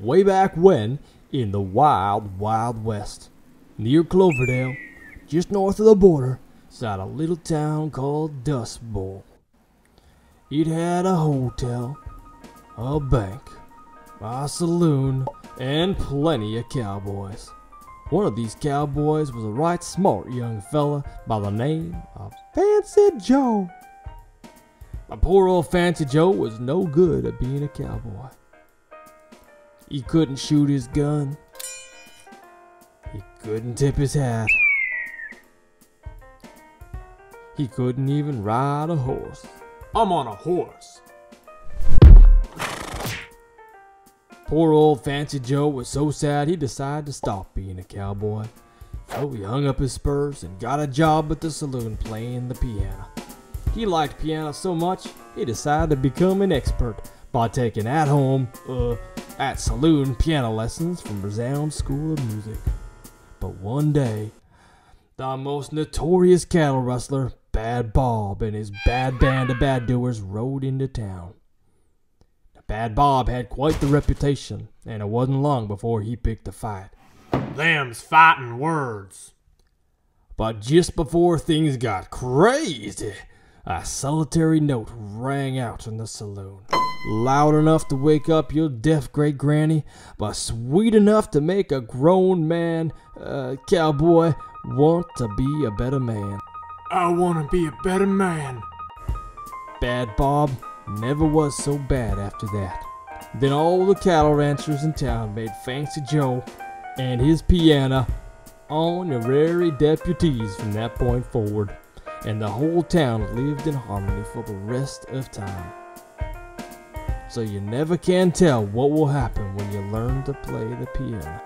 way back when, in the wild, wild west, near Cloverdale, just north of the border, sat a little town called Dust Bowl. It had a hotel, a bank, a saloon, and plenty of cowboys. One of these cowboys was a right smart young fella by the name of Fancy Joe. But poor old Fancy Joe was no good at being a cowboy. He couldn't shoot his gun. He couldn't tip his hat. He couldn't even ride a horse. I'm on a horse. Poor old Fancy Joe was so sad he decided to stop being a cowboy. So he hung up his spurs and got a job at the saloon playing the piano. He liked piano so much, he decided to become an expert by taking at saloon piano lessons from Resound School of Music. But one day, the most notorious cattle rustler, Bad Bob, and his bad band of bad doers rode into town. Bad Bob had quite the reputation, and it wasn't long before he picked a fight. Them's fighting words. But just before things got crazy, a solitary note rang out in the saloon. Loud enough to wake up your deaf great-granny, but sweet enough to make a grown man, cowboy, want to be a better man. I want to be a better man. Bad Bob never was so bad after that. Then all the cattle ranchers in town made Fancy Joe and his piano honorary deputies from that point forward, and the whole town lived in harmony for the rest of time. So you never can tell what will happen when you learn to play the piano.